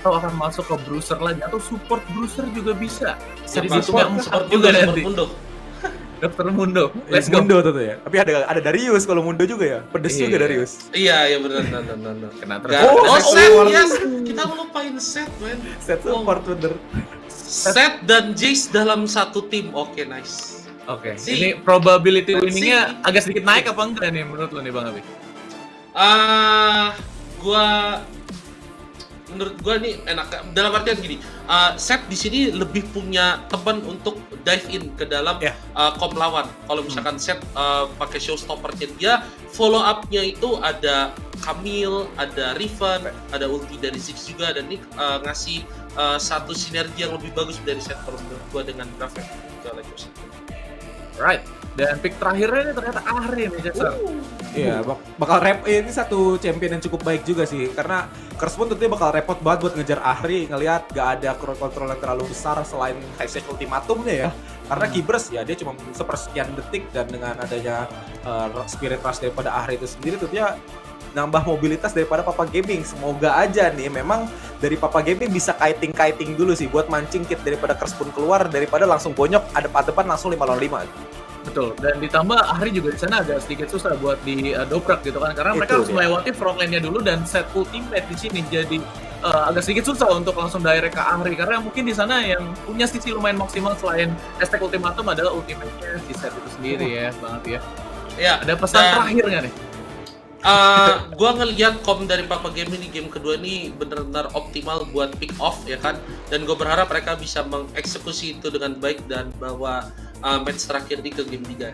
atau akan masuk ke bruiser lagi atau support bruiser juga bisa. Jadi Support, dihitung yang support 4 juga nanti. Mundo. Dr. Mundo, let's go. Mundo tuh ya. Tapi ada Darius kalau Mundo juga ya. Pedes juga Iya. Darius. Iya benar. Kena Oh, terus. set, support. yes. Kita lupain set, man. Set support bener. Set dan Jace dalam satu tim. Oke, nice. Oke, Si. ini probability Si. winningnya agak sedikit naik apa enggak nih menurut lo nih Bang Abi? Menurut gua nih enak dalam artian gini. Set di sini lebih punya teman untuk dive in ke dalam Yeah. kom lawan. Kalau misalkan set pakai showstopper-nya dia, follow up-nya itu ada Camille, ada Riven, ada ulti dari Ziggs juga, dan ini ngasih satu sinergi yang lebih bagus dari set kalau menurut gua dengan Graven. Right. Dan pick terakhirnya ini ternyata Ahri nih, Jason. Iya, bakal ini satu champion yang cukup baik juga sih, karena Curse pun tentunya bakal repot banget buat ngejar Ahri, ngelihat gak ada crowd control yang terlalu besar selain high ultimatumnya ya. Karena Kibers ya dia cuma sepersekian detik, dan dengan adanya spirit rush daripada Ahri itu sendiri tentunya nambah mobilitas daripada Papa Gaming. Semoga aja nih memang dari Papa Gaming bisa kiting dulu sih buat mancing kit daripada Curse pun keluar, daripada langsung bonyok depan langsung 5 lawan 5. Betul. Dan ditambah Ahri juga di sana agak sedikit susah buat di dobrak gitu kan, karena mereka Itu harus dia. melewati front line-nya dulu dan set ultimate di sini, jadi agak sedikit susah untuk langsung direct ke Ahri, karena mungkin di sana yang punya sisi lumayan maksimal selain hashtag ultimatum adalah ultimate-nya si set itu sendiri ya banget ya. Ya, Ada pesan terakhir nggak nih? Gua ngelihat kom dari Papa Gaming di game kedua ini benar-benar optimal buat pick off ya kan, dan gue berharap mereka bisa mengeksekusi itu dengan baik dan bawa match terakhir di ke game 3.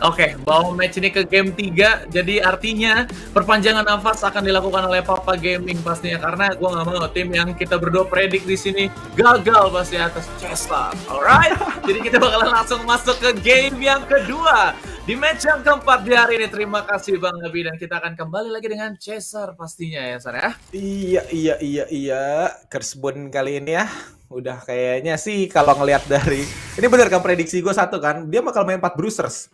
Oke, bawa match ini ke game 3, jadi artinya perpanjangan nafas akan dilakukan oleh Papa Gaming pastinya, karena gue nggak mau tim yang kita berdua predik di sini gagal pasti atas Cesar. Alright, jadi kita bakalan langsung masuk ke game yang kedua di match yang keempat di hari ini. Terima kasih Bang Abi, dan kita akan kembali lagi dengan Cesar pastinya ya Sar ya. Iya. Kersbon kali ini ya. Udah kayaknya sih kalau ngelihat dari ini bener kan prediksi gue satu kan, dia bakal main 4 bruisers.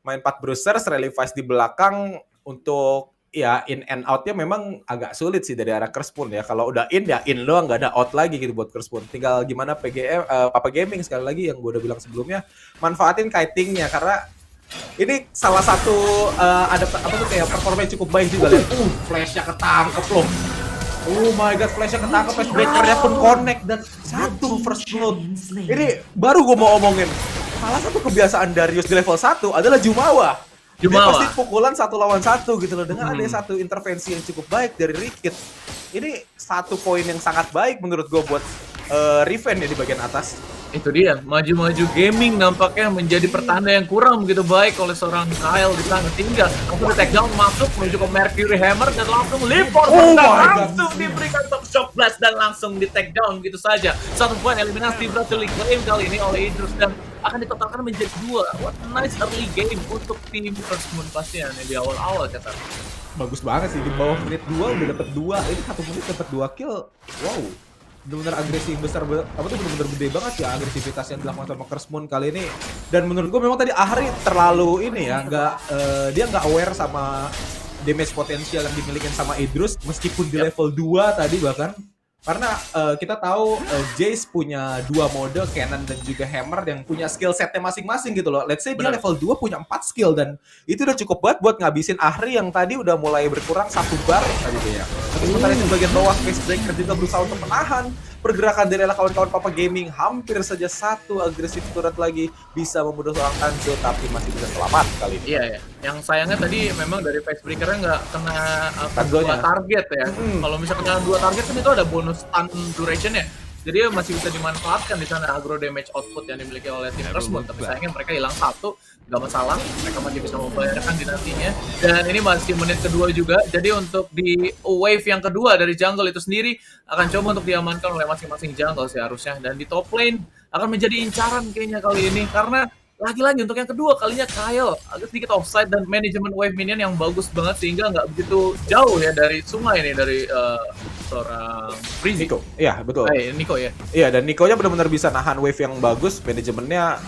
Main 4 bruisers, Relivice di belakang untuk ya in and out-nya memang agak sulit sih dari arah Kersbon ya. Kalau udah in ya in doang, nggak ada out lagi gitu buat Kersbon. Tinggal gimana Papa Gaming sekali lagi yang gue udah bilang sebelumnya, manfaatin kitingnya, karena ini salah satu ada apa tuh kayak performa yang cukup baik juga lihat. Flashnya ketangkep loh. Oh my god, flashnya ketangkep, flash breakernya pun connect, dan satu first blood. Ini baru gue mau omongin. Salah satu kebiasaan Darius di level 1 adalah Jumawa. Dia pasti pukulan 1 lawan 1 gitu loh. Dengan ada satu intervensi yang cukup baik dari Rikit. Ini satu poin yang sangat baik menurut gue buat Riven ya di bagian atas. Itu dia, maju-maju gaming nampaknya menjadi pertanda yang kurang begitu baik oleh seorang Kyle di sana. Tinggal langsung di take down, masuk menuju ke Mercury Hammer dan langsung limpor langsung diberikan top shock blast dan langsung di take down gitu saja. Satu poin eliminasi berhasil diklaim kali ini oleh Idrus dan akan ditotalkan menjadi 2. What a nice early game untuk tim First Moon pastinya di awal-awal kata. Bagus banget sih, di bawah menit 2 udah dapat 2. Ini 1 menit dapat 2 kill. Wow. Benar-benar agresif besar, apa tuh benar-benar gede banget ya agresivitas yang dilakukan sama Kersmon kali ini. Dan menurut gue memang tadi Ahri terlalu ini ya, dia nggak aware sama damage potensial yang dimiliki sama Idrus meskipun di level 2 tadi bahkan. Karena kita tahu Jace punya 2 mode, Cannon dan juga Hammer yang punya skill setnya masing-masing gitu loh. Let's say dia level 2 punya 4 skill, dan itu udah cukup banget buat ngabisin Ahri yang tadi udah mulai berkurang 1 bar tadi dia. Tapi sementara itu bagian bawah Face Breaker juga berusaha untuk menahan pergerakan dari kawan-kawan Papa Gaming. Hampir saja satu agresif turret lagi bisa membunuh seorang Hanzo, tapi masih bisa selamat kali ini. Iya ya. Yang sayangnya tadi memang dari face breaker-nya nggak kena Tangonya. 2 target ya. Kalau misalnya kena 2 target kan itu ada bonus stun duration ya. Jadi masih bisa dimanfaatkan di sana agro damage output yang dimiliki oleh tim Kersmon. Tapi sayangnya mereka hilang 1, nggak masalah. Mereka masih bisa membayarkan di nantinya. Dan ini masih menit kedua juga. Jadi untuk di wave yang kedua dari jungle itu sendiri akan coba untuk diamankan oleh masing-masing jungle seharusnya. Dan di top lane akan menjadi incaran kayaknya kali ini, karena lagi-lagi untuk yang kedua kalinya Kyle agak sedikit offside dan manajemen wave minion yang bagus banget sehingga nggak begitu jauh ya dari sungai ini dari seorang Breezy. Nico, iya betul. Nico ya. Iya, dan Niko-nya benar-benar bisa nahan wave yang bagus, manajemennya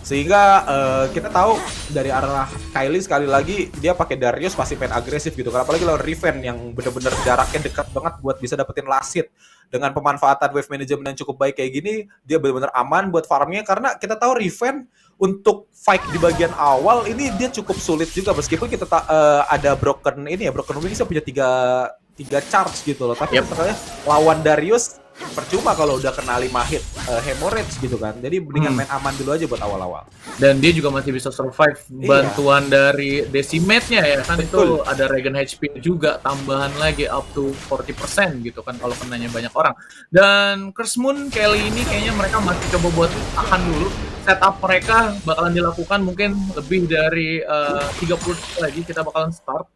Sehingga kita tahu dari arah Kylie sekali lagi dia pakai Darius pasti main agresif gitu kan, apalagi lawan Riven yang bener-bener jaraknya dekat banget buat bisa dapetin last hit. Dengan pemanfaatan wave management yang cukup baik kayak gini, dia bener-bener aman buat farmnya karena kita tahu Riven untuk fight di bagian awal ini dia cukup sulit juga meskipun kita ada broken wings punya tiga charge gitu loh, tapi misalnya lawan Darius percuma kalau udah kena 5 hit hemorrhage gitu kan. Jadi mendingan main aman dulu aja buat awal-awal. Dan dia juga masih bisa survive bantuan dari decimate-nya ya kan. Betul. Itu ada regen HP juga tambahan lagi up to 40% gitu kan kalau kenanya banyak orang. Dan Curse Moon kali ini kayaknya mereka masih coba buat tahan dulu. Setup mereka bakalan dilakukan mungkin lebih dari 30 lagi kita bakalan start.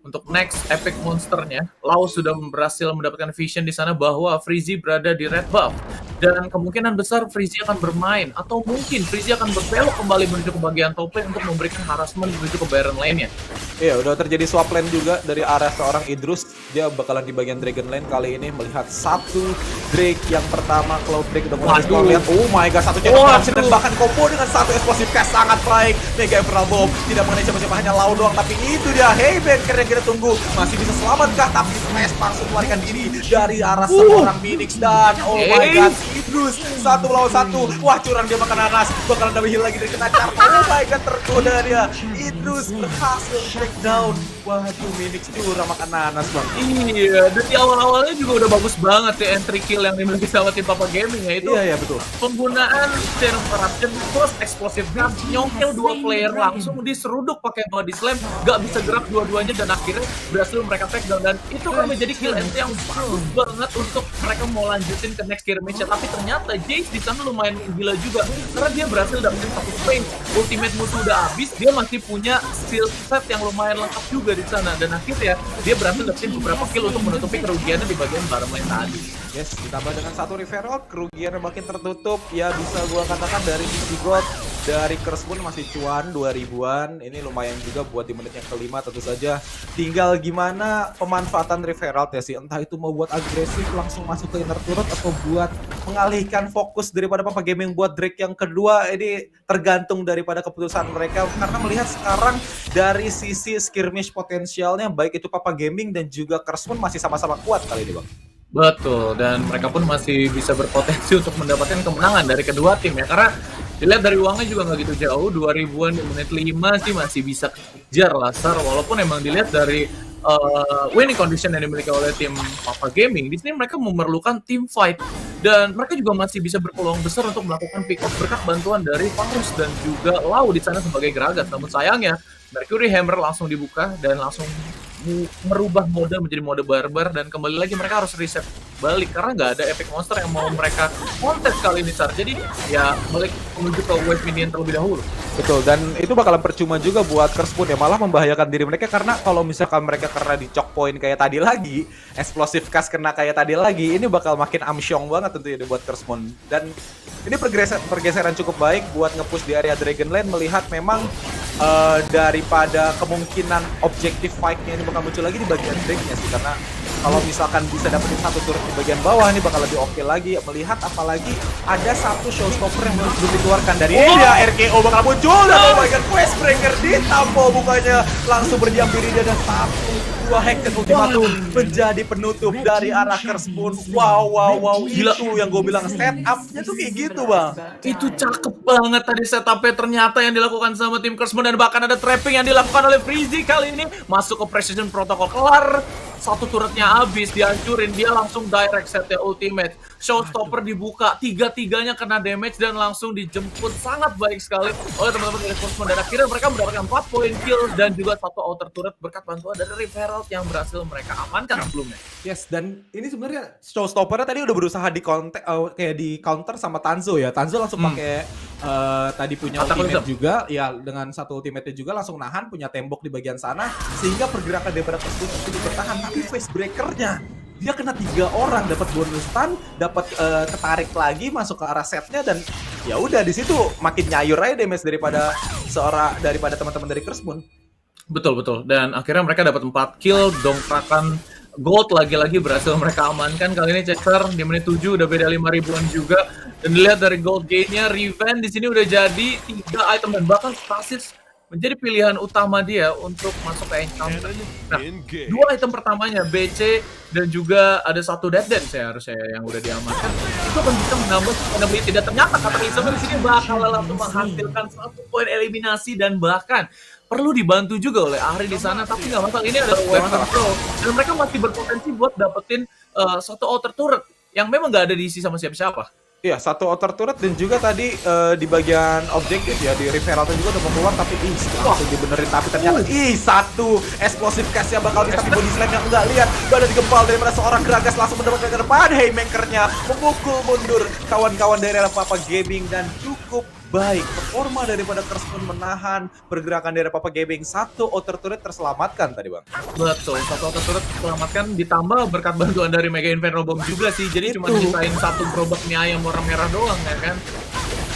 Untuk next epic monsternya, Lau sudah berhasil mendapatkan vision di sana bahwa Freezy berada di red buff. Dan kemungkinan besar Freezy akan bermain, atau mungkin Freezy akan berbelok kembali menuju ke bagian top lane untuk memberikan harassment menuju ke Baron lane-nya. Iya, udah terjadi swap lane juga dari arah seorang Idrus. Dia bakalan di bagian Dragon Lane kali ini melihat satu Drake yang pertama, Cloud Drake udah mulai lihat. Oh my god, satu channel dan bahkan combo dengan satu explosive cast sangat baik. Mega Emerald Bomb tidak mengenai siapa-siapa, hanya Lau doang, tapi itu dia Haybanker yang kita tunggu. Masih bisa selamatkah, tapi Smash langsung melarikan diri dari arah seorang Phoenix dan oh my god, Idrus 1 lawan 1. Wah, curang dia makan nanas, bakalan double heal lagi dari kena charge. Oh my god, tergoda dia. Idrus berhasil breakdown. Waduh, Phoenix curang makan nanas bang. Iya, dan di awal-awalnya juga udah bagus banget ya entry kill yang dimiliki sama tim Papa Gaming ya itu. Iya, betul. Penggunaan Serum Corruption plus explosive gun nyongkel dua player langsung diseruduk pakai body slam, gak bisa gerak dua-duanya dan akhirnya berhasil mereka takedown, dan itu kan menjadi kill entry yang bagus banget untuk mereka mau lanjutin ke next skirmish. Tapi ternyata Jace di sana lumayan gila juga karena dia berhasil dapetin satu frame. Ultimate musuh udah habis, dia masih punya skill set yang lumayan lengkap juga di sana, dan akhirnya dia berhasil dapetin beberapa kill untuk menutupi kerugiannya di bagian bottom lane tadi. Yes, ditambah dengan satu referral, kerugiannya makin tertutup. Ya bisa gua katakan dari sisi growth dari Curse Moon masih cuan 2000-an. Ini lumayan juga buat di menit yang kelima tentu saja. Tinggal gimana pemanfaatan referral ya sih. Entah itu mau buat agresif langsung masuk ke inner turret atau buat mengalihkan fokus daripada Papa Gaming buat Drake yang kedua. Ini tergantung daripada keputusan mereka karena melihat sekarang dari sisi skirmish potensialnya baik itu Papa Gaming dan juga Curse Moon masih sama-sama kuat kali ini, Bang. Betul, dan mereka pun masih bisa berpotensi untuk mendapatkan kemenangan dari kedua tim ya, karena dilihat dari uangnya juga nggak gitu jauh, 2000-an di menit 5 sih masih bisa kejar Lasar, walaupun emang dilihat dari winning condition yang dimiliki oleh tim Papa Gaming, di sini mereka memerlukan team fight, dan mereka juga masih bisa berpeluang besar untuk melakukan pick up berkat bantuan dari Varus dan juga Lau di sana sebagai geragas. Namun sayangnya Mercury Hammer langsung dibuka dan langsung merubah mode menjadi mode barbar, dan kembali lagi mereka harus reset balik karena nggak ada epic monster yang mau mereka kontes kali ini, Sar. Jadi ya balik menuju ke wave minion terlebih dahulu. Betul, dan itu bakalan percuma juga buat Curse Moon ya, malah membahayakan diri mereka karena kalau misalkan mereka kena di choke point kayak tadi lagi, explosive cast kena kayak tadi lagi, ini bakal makin amsyong banget tentunya buat Curse Moon. Dan ini pergeseran cukup baik buat nge-push di area Dragon Lane, melihat memang daripada kemungkinan objektif fight-nya ini bakal muncul lagi di bagian Drake-nya sih, karena kalau misalkan bisa dapetin satu turret di bagian bawah ini bakal lebih oke lagi, melihat apalagi ada satu showstopper yang belum dikeluarkan dari dia. RKO bakal muncul dan oh my god, Quest Breaker ditampol bukanya, langsung berdiam diri dia dan dua hack dan ultimatum menjadi penutup dari arah Curse Moon. Wow, gila. Itu yang gue bilang setup-nya tuh kayak gitu, Bang. Itu cakep banget tadi setupnya ternyata yang dilakukan sama tim Curse Moon, dan bahkan ada trapping yang dilakukan oleh Freezy kali ini. Masuk ke Precision Protocol, kelar. Satu turretnya habis, dihancurin, dia langsung direct setnya ultimate. Showstopper dibuka, tiga-tiganya kena damage dan langsung dijemput sangat baik sekali oleh teman-teman dari Curse Moon. Dan akhirnya mereka mendapatkan 4 poin kill dan juga satu outer turret berkat bantuan dari referral yang berhasil mereka amankan sebelumnya. Yes, dan ini sebenarnya showstoppernya tadi udah berusaha kayak di counter sama Tanzo ya. Tanzo langsung pakai tadi punya ultimate juga, ya dengan satu ultimate-nya juga langsung nahan, punya tembok di bagian sana sehingga pergerakan daripada Curse Moon bertahan. Tapi face breaker-nya dia kena 3 orang, dapat bonus stun, dapat ketarik lagi masuk ke arah setnya, dan ya udah di situ makin nyayur aja damage daripada teman-teman dari Curse Moon. Betul, dan akhirnya mereka dapat 4 kill, dongkrakan Gold lagi-lagi berhasil mereka amankan kali ini. Chester di menit 7 udah beda 5 ribuan juga. Dan dilihat dari gold gain-nya, Riven di sini udah jadi 3 item dan bahkan Stasis menjadi pilihan utama dia untuk masuk ke encounter. Nah, 2 item pertamanya BC dan juga ada 1 Dead Dance ya harusnya yang udah diamankan. Itu akan bisa menambah sustainability dan ternyata kata Isam di sini bakal langsung menghasilkan 1 poin eliminasi dan bahkan perlu dibantu juga oleh Ahri di sana, tapi nggak masalah, ini adalah weapon pro dan mereka masih berpotensi buat dapetin 1 outer turret yang memang nggak ada diisi sama siapa-siapa. Iya, 1 outer turret dan juga tadi di bagian objektif ya, di referral juga udah mau keluar tapi langsung dibenerin, tapi ternyata 1 explosive cast yang bakal bisa di body slam yang enggak lihat. Badan digempal dari mana seorang Gragas langsung mendapatkan ke depan, Haymaker-nya memukul mundur kawan-kawan dari Papa Gaming dan cukup baik performa daripada Cursemoon menahan pergerakan dari Papa Gaming. 1 outer turret terselamatkan tadi, Bang. Betul, 1 outer turret terselamatkan ditambah berkat bantuan dari Mega Inferno Bomb juga sih. Jadi cuma nyisain 1 gerobak mie ayam warna merah doang ya kan.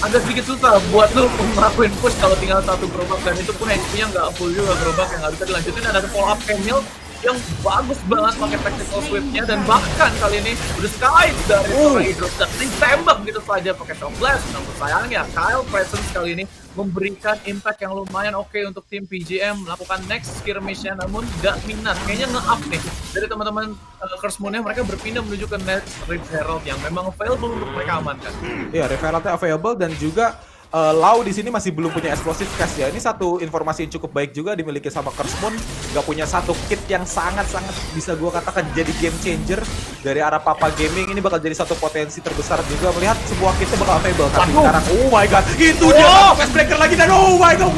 Agak sedikit susah buat lu ngelakuin push kalau tinggal 1 gerobak dan itu pun HP-nya nggak full juga gerobak yang nggak bisa dilanjutin. Dan ada follow up Camille yang bagus banget pakai tactical sweep-nya dan bahkan kali ini udah sekali dari seorang Hydro dan ditembak gitu saja pakai shock blast. Namun sayangnya Kyle Presence kali ini memberikan impact yang lumayan oke untuk tim PGM melakukan next skirmish-nya, namun gak minat kayaknya nge-up nih dari teman-teman Cursemoon-nya. Mereka berpindah menuju ke next Rift Herald yang memang available untuk mereka amankan. Iya, Rift Herald-nya available dan juga Lau di sini masih belum punya explosive cast ya. Ini satu informasi yang cukup baik juga dimiliki sama Cursemoon. Gak punya 1 kit yang sangat-sangat bisa gue katakan jadi game changer dari arah Papa Gaming. Ini bakal jadi 1 potensi terbesar juga melihat sebuah kitnya bakal available. Tapi sekarang, oh my god, itu dia Fast Breaker lagi dan oh my god,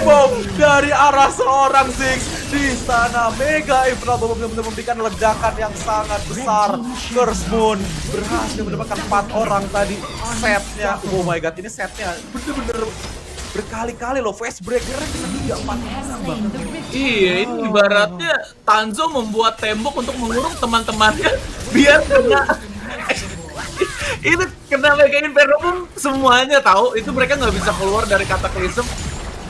wow, dari arah seorang Ziggs di sana. Mega Inferno benar-benar memberikan ledakan yang sangat besar. Cursemoon berhasil mendapatkan 4 orang tadi setnya. Oh my god, ini setnya bener-bener berkali-kali loh, Fast Breaker bisa 3-4 orang, Bang. Iya, ini ibaratnya Tanzo membuat tembok untuk mengurung teman-temannya biar kena itu kena Mega Inferno pun semuanya tahu itu mereka nggak bisa keluar dari Cataclysm.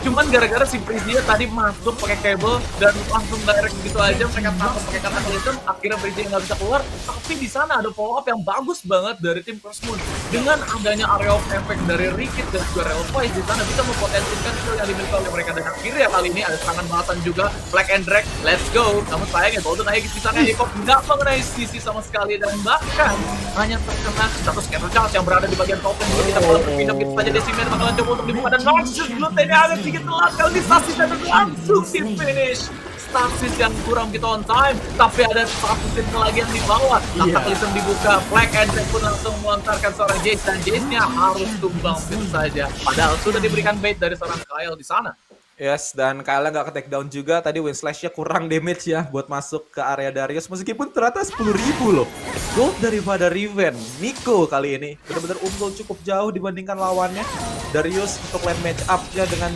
Cuman gara-gara si Prisia tadi masuk pakai kabel dan langsung direct gitu aja mereka tangkap pakai Cataclysm, akhirnya Prisia nggak bisa keluar. Tapi di sana ada follow up yang bagus banget dari tim Cursemoon dengan adanya area of effect dari Rikit dan juga Real Voice di sana bisa mempotensikan skill yang dimiliki oleh mereka. Dan akhirnya kali ini ada serangan balasan juga Black and Drag, let's go. Namun sayangnya Golden Aegis di sana Hikop nggak mengenai sisi sama sekali dan bahkan hanya terkena satu scatter charge yang berada di bagian top lane. Kita bakal berpindah gitu saja, Decimer bakalan coba untuk dibuka dan langsung Gluten yang agak sedikit telat kali ini Stasis dan langsung di finish. Stasis yang kurang begitu on time, tapi ada 1 tim lagi yang di bawah. Cataclysm dibuka, Black and Drake pun langsung melontarkan seorang Jace dan Jace-nya harus tumbang begitu saja. Padahal sudah diberikan bait dari seorang Kyle di sana. Yes, dan Kyle nggak ke take down juga. Tadi win slash-nya kurang damage ya buat masuk ke area Darius. Meskipun ternyata 10.000 loh. Gold daripada Riven. Nico kali ini benar-benar unggul cukup jauh dibandingkan lawannya. Darius untuk lane match up-nya dengan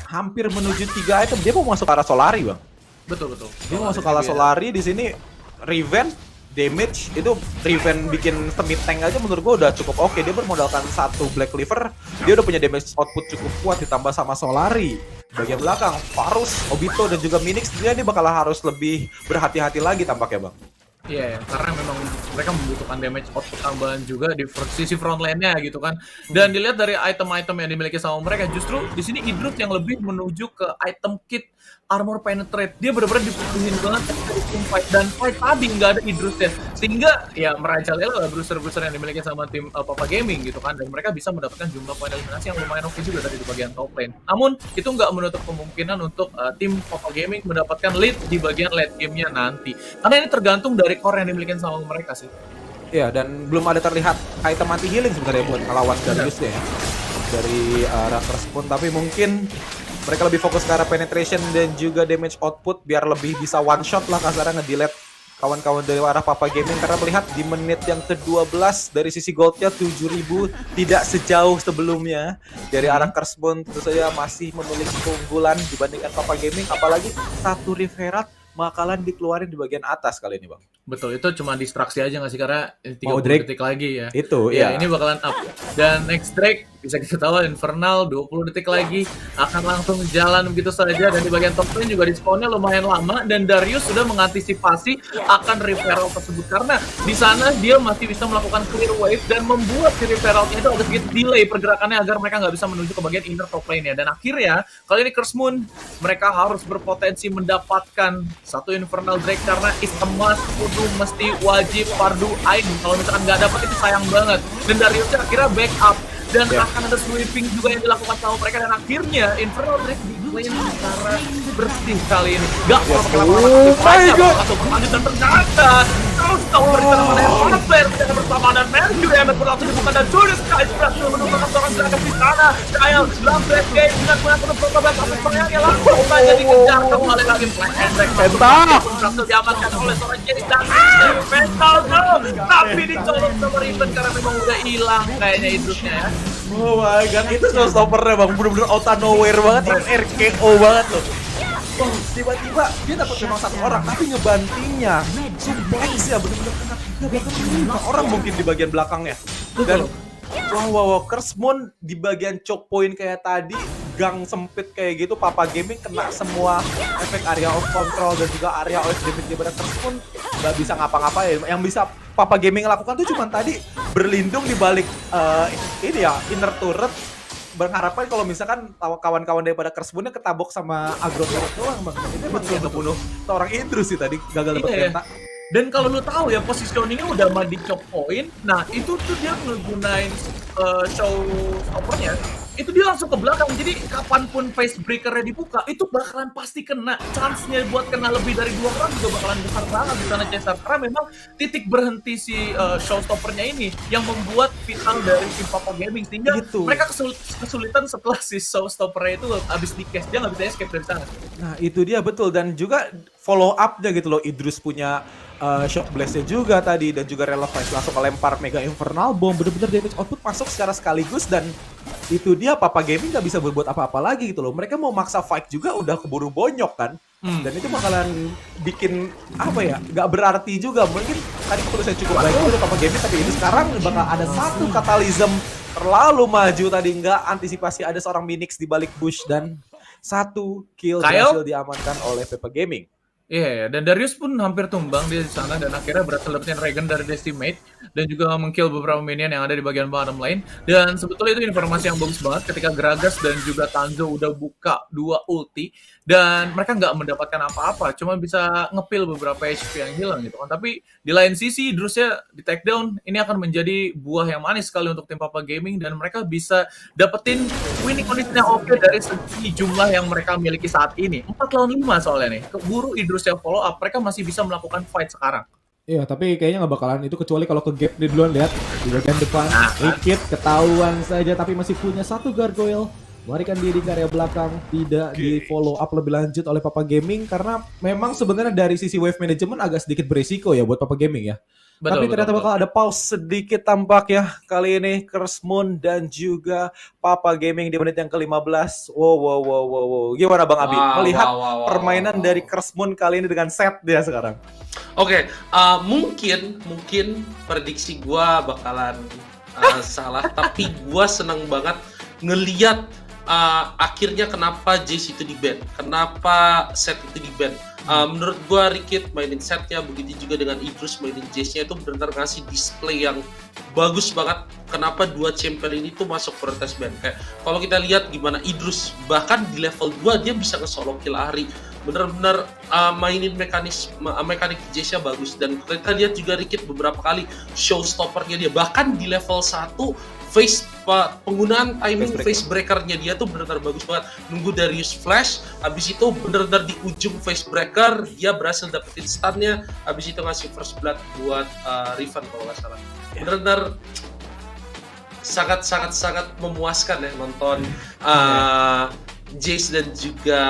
hampir menuju 3 item. Dia mau masuk ke arah Solari, Bang. Betul. Dia mau masuk ke arah Solari. Di sini Riven damage itu Riven bikin semi tank aja menurut gua udah cukup oke. Dia bermodalkan 1 Black Cleaver, dia udah punya damage output cukup kuat ditambah sama Solari. Bagian belakang Varus, Obito dan juga Minix, dia ini bakal harus lebih berhati-hati lagi tampaknya, Bang. Iya, karena memang mereka membutuhkan damage output tambahan juga di sisi front line-nya gitu kan. Dan dilihat dari item-item yang dimiliki sama mereka, justru di sini Idrut yang lebih menuju ke item kit armor penetrate. Dia benar-benar dibutuhin banget dari tim fight dan fight tadi nggak ada Idrutnya. Sehingga ya merajalela lah bruiser-bruiser yang dimiliki sama tim Papa Gaming gitu kan. Dan mereka bisa mendapatkan jumlah poin eliminasi yang lumayan oke juga dari di bagian top lane. Namun itu nggak menutup kemungkinan untuk tim Papa Gaming mendapatkan lead di bagian late game-nya nanti. Karena ini tergantung dari core yang dimiliki sama mereka sih. Iya, dan belum ada terlihat item anti healing sebenarnya buat ngelawan Darius ya. Dari Raptors pun, tapi mungkin mereka lebih fokus ke arah penetration dan juga damage output biar lebih bisa one shot lah kasarnya nge-delete kawan-kawan dari arah Papa Gaming. Karena melihat di menit yang ke-12 dari sisi goldnya 7.000 tidak sejauh sebelumnya dari arah Cursemoon, tentu saja masih memiliki keunggulan dibandingkan Papa Gaming, apalagi 1 Rift Herald bakalan dikeluarin di bagian atas kali ini, Bang. Betul, itu cuma distraksi aja nggak sih, karena 30 Drake. detik lagi ya. Itu, ya. ya. Ini bakalan up. Dan next Drake bisa kita tahu Infernal 20 detik lagi akan langsung jalan begitu saja, dan di bagian top lane juga diskonnya lumayan lama, dan Darius sudah mengantisipasi akan referral tersebut karena di sana dia masih bisa melakukan clear wave dan membuat si referralnya itu agak sedikit delay pergerakannya agar mereka nggak bisa menuju ke bagian inner top lane-nya. Dan akhirnya kali ini Curse Moon mereka harus berpotensi mendapatkan satu Infernal Drake karena is a must, kudu mesti wajib fardu ain. Kalau misalkan nggak dapat itu sayang banget. Dan Dariusnya akhirnya backup dan akan ada sweeping juga yang dilakukan sama mereka, dan akhirnya Infernal Drake di lane secara bersih kali ini. Gak mau pakai lama-lama aktif aja, bakal berlanjut, dan ternyata terus tahu bersama dengan para player yang bersama dan Mercury yang berlaku dibuka, dan Julius Skies berhasil menemukan seorang gerakan di sana. Kyle dalam trade game dengan menggunakan protokol sampai sayangnya langsung saja dikejar kembali lagi Black and Black. Berhasil diamankan oleh seorang Jace dan mental tapi dicolok sama Riven karena memang udah hilang kayaknya hidupnya ya. Oh my god, itu showstoppernya bang, bener-bener out of nowhere banget, RKO banget loh. Oh, tiba-tiba dia dapat memang satu orang, tapi ngebantingnya suplex ya, bener-bener kena 5 orang mungkin di bagian belakangnya. Dan wow, Curse Moon di bagian choke point kayak tadi, gang sempit kayak gitu, Papa Gaming kena semua efek area of control dan juga area of damage daripada Curse Moon nggak bisa ngapa-ngapain. Yang bisa Papa Gaming lakukan tuh cuma tadi berlindung di balik ini ya, inner turret, berharapkan kalau misalkan kawan-kawan daripada Curse Moon-nya ketabok sama agro turret doang bang. Itu emang yang ngebunuh seorang Idrus sih tadi, gagal dapat penta. Dan kalau lu tahu ya positioningnya udah mah di choke point, nah itu tuh dia ngegunain showstoppernya, itu dia langsung ke belakang. Jadi kapanpun face breaker-nya dibuka, itu bakalan pasti kena. Chance-nya buat kena lebih dari 2 orang juga bakalan besar banget di sana Cesar. Karena memang titik berhenti si showstoppernya ini yang membuat vital dari tim Papa Gaming, sehingga mereka kesulitan setelah si showstoppernya itu habis di-cast, dia nggak bisa escape dari sana. Nah itu dia betul, dan juga follow up-nya gitu loh, Idrus punya Shock Blast-nya juga tadi, dan juga Relevance langsung kelempar Mega Infernal Bomb, bener-bener damage output masuk secara sekaligus, dan itu dia Papa Gaming nggak bisa berbuat apa-apa lagi gitu loh. Mereka mau maksa fight juga udah keburu bonyok kan, dan itu bakalan bikin apa ya, nggak berarti juga. Mungkin tadi keputusan cukup baik untuk Papa Gaming, tapi ini sekarang bakal ada satu katalism terlalu maju tadi, nggak antisipasi ada seorang Minix di balik bush, dan satu kill berhasil diamankan oleh Papa Gaming. Iya, dan Darius pun hampir tumbang dia di sana, dan akhirnya berhasil dapetin Regen dari Decimate dan juga mengkill beberapa minion yang ada di bagian bottom lane. Dan sebetulnya itu informasi yang bagus banget ketika Gragas dan juga Tanzo udah buka 2 ulti dan mereka nggak mendapatkan apa-apa, cuma bisa ngepil beberapa HP yang hilang gitu kan. Tapi di lain sisi Idrusnya di take down, ini akan menjadi buah yang manis sekali untuk tim Papa Gaming, dan mereka bisa dapetin winning condition yang oke dari segi jumlah yang mereka miliki saat ini. 4 lawan 5 soalnya nih. Keburu Idrus yang follow up, mereka masih bisa melakukan fight sekarang. Iya, tapi kayaknya nggak bakalan itu kecuali kalau ke gap di duluan. Lihat di bagian depan, Rikit ketahuan saja, tapi masih punya satu gargoyle. Melarikan diri ke area belakang, tidak di follow up lebih lanjut oleh Papa Gaming, karena memang sebenarnya dari sisi wave management agak sedikit berisiko ya buat Papa Gaming ya. Tapi ternyata bakal ada pause sedikit tampak ya kali ini, Curse Moon dan juga Papa Gaming di menit yang ke-15. Wow. Gimana Bang Abi melihat permainan dari Curse Moon kali ini dengan set dia sekarang? Oke, mungkin prediksi gua bakalan salah, tapi gua seneng banget ngeliat akhirnya kenapa Jace itu di-ban, kenapa set itu di-ban. Menurut gua Rikit mainin setnya, begitu juga dengan Idrus mainin Jace-nya itu benar-benar ngasih display yang bagus banget. Kenapa 2 champion ini tuh masuk prioritas ban. Kayak kalau kita lihat gimana Idrus bahkan di level 2 dia bisa nge-solo kill Ahri. Benar-benar mainin mekanik Jace-nya bagus, dan kita lihat juga Rikit beberapa kali showstoppernya dia, bahkan di level 1 penggunaan timing face breaker-nya dia tuh benar-benar bagus banget. Nunggu Darius flash, habis itu benar-benar di ujung face breaker dia berhasil dapetin stun-nya, habis itu ngasih first blood buat Riven kalau nggak salah. Benar-benar sangat memuaskan ya nonton Jace dan juga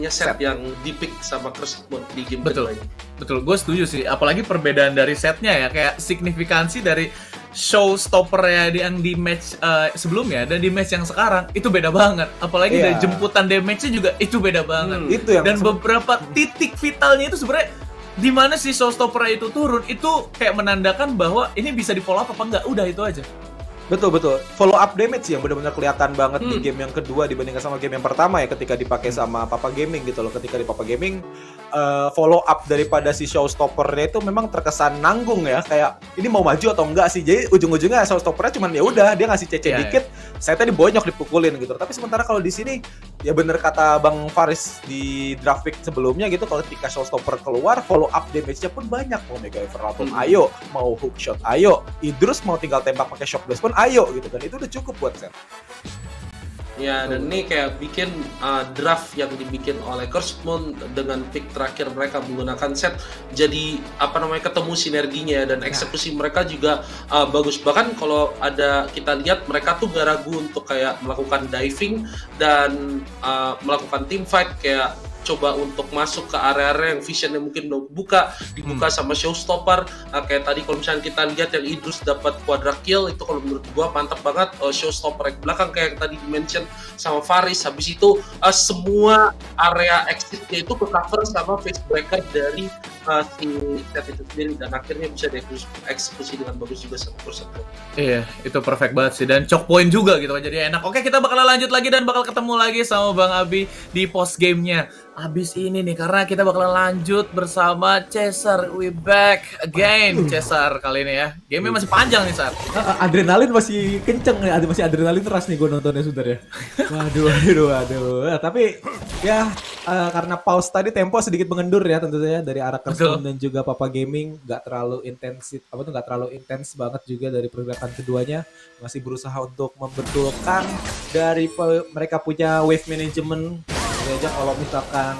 set yang dipick sama Curse Moon di game kedua ini. Betul, gue setuju sih. Apalagi perbedaan dari setnya ya, kayak signifikansi dari showstopper ya yang di match sebelumnya dan di match yang sekarang itu beda banget. Apalagi dari jemputan damage-nya juga itu beda banget. Itu yang dan beberapa titik vitalnya itu sebenarnya di mana si showstopper itu turun, itu kayak menandakan bahwa ini bisa di follow up apa enggak, udah itu aja. Betul. Follow up damage sih yang benar-benar kelihatan banget di game yang kedua dibandingkan sama game yang pertama ya, ketika dipakai sama Papa Gaming gitu loh. Ketika di Papa Gaming follow up daripada si showstoppernya itu memang terkesan nanggung ya, kayak ini mau maju atau enggak sih. Jadi ujung-ujungnya showstoppernya cuman ya udah dia ngasih CC dikit, saya tadi bonyok dipukulin gitu. Tapi sementara kalau di sini ya bener kata Bang Faris di draft pick sebelumnya gitu, kalau ketika showstopper keluar follow up damage-nya pun banyak. Mau Mega Everlatum ayo, mau hookshot ayo, Idrus mau tinggal tembak pakai shock blast pun ayo gitu, dan itu udah cukup buat set. Ya, dan ini kayak bikin draft yang dibikin oleh Cursed Moon dengan pick terakhir mereka menggunakan set, jadi ketemu sinerginya ya, dan eksekusi mereka juga bagus. Bahkan kalau ada kita lihat mereka tuh gak ragu untuk kayak melakukan diving dan melakukan team fight, kayak coba untuk masuk ke area-area yang visionnya mungkin dibuka sama showstopper. Kayak tadi kalau misalnya kita lihat yang Idrus dapat quadra kill, itu kalau menurut gua mantap banget. Showstopper yang belakang kayak yang tadi di-mention sama Faris, habis itu semua area exit-nya itu ke cover sama face breaker dari si set itu sendiri, dan akhirnya bisa dieksekusi dengan bagus juga sama Cursed Moon. Iya, itu perfect banget sih, dan choke point juga gitu, jadi enak. Oke, kita bakal lanjut lagi dan bakal ketemu lagi sama Bang Abi di post game-nya abis ini nih, karena kita bakalan lanjut bersama Cesar. We back again, Cesar kali ini ya. Game-nya masih panjang nih, Sar. Adrenalin masih kenceng nih, masih adrenalin teras nih gue nontonnya sudah ya. Waduh. Tapi ya karena pause tadi tempo sedikit mengendur ya tentunya dari arah Cursed dan juga Papa Gaming, nggak terlalu intens banget juga dari pergerakan keduanya, masih berusaha untuk membetulkan dari mereka punya wave management. Aja kalau misalkan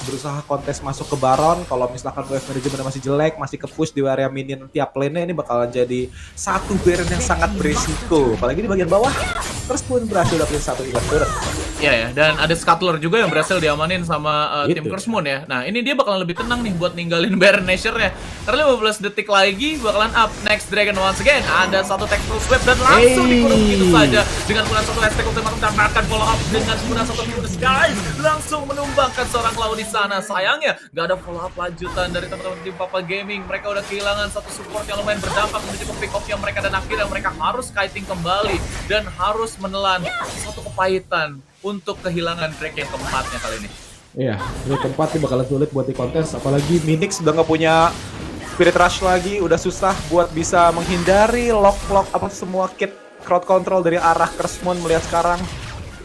berusaha kontes masuk ke Baron, kalau misalkan wave manajemennya masih jelek, masih ke-push di area minion tiap lane-nya, ini bakalan jadi satu Baron yang sangat berisiko. Apalagi di bagian bawah, terus pun berhasil dapetin satu event turret. Iya ya, dan ada Scuttler juga yang berhasil diamanin sama tim Cursed Moon ya. Nah, ini dia bakalan lebih tenang nih buat ninggalin Baron Nashor-nya. Karena 15 detik lagi bakalan up next Dragon once again. Ada satu tactical sweep dan langsung dikurung gitu saja. Dengan pula satu hashtag untuk mendapatkan follow up dengan pula satu the sky. Langsung menumbangkan seorang Cloud di sana. Sayangnya nggak ada follow up lanjutan dari teman-teman tim Papa Gaming. Mereka udah kehilangan satu support yang lumayan berdampak menuju ke pick off yang mereka, dan akhirnya mereka harus kiting kembali dan harus menelan satu kepahitan untuk kehilangan Drake yang keempatnya kali ini. Iya, Drake keempat nih bakalan sulit buat di kontes, apalagi Minix udah nggak punya Spirit Rush lagi, udah susah buat bisa menghindari lock semua kit crowd control dari arah Cursed Moon. Melihat sekarang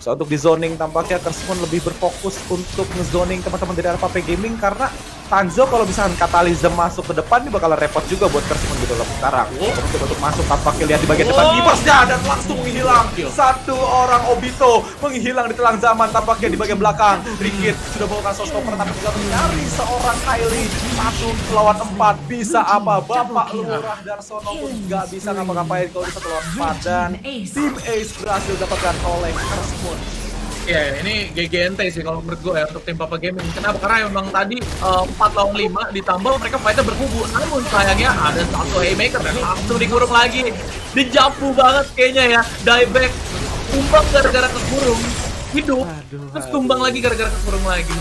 so, untuk di zoning tampaknya Cursed Moon lebih berfokus untuk nge-zoning teman-teman dari arah Papa Gaming, karena Tanzo kalau misalkan Cataclysm masuk ke depan ini bakalan repot juga buat Cursed Moon gitu loh sekarang. Untuk masuk tampaknya lihat di bagian depan Giversnya dan langsung menghilang. Satu orang Obito menghilang di telang zaman tampaknya di bagian belakang. Ringgit sudah melakukan showstopper tapi juga mencari seorang Kylie. 1 lawan 4 bisa apa? Bapak Lurah Darsono pun nggak bisa ngapa-ngapain kalau di 1 lawan 4, dan tim Ace berhasil dapatkan oleh Cursed Moon. Ya, ini GGNT sih kalau menurut gue ya untuk tim Papa Gaming. Kenapa? Karena memang tadi 4 lawan 5 ditambah mereka fighter berkubu. Namun sayangnya ada satu haymaker dan langsung dikurung lagi. Dijapu banget kayaknya ya. Dieback tumbang gara-gara kekurung. Hidup. Terus tumbang lagi gara-gara kekurung lagi.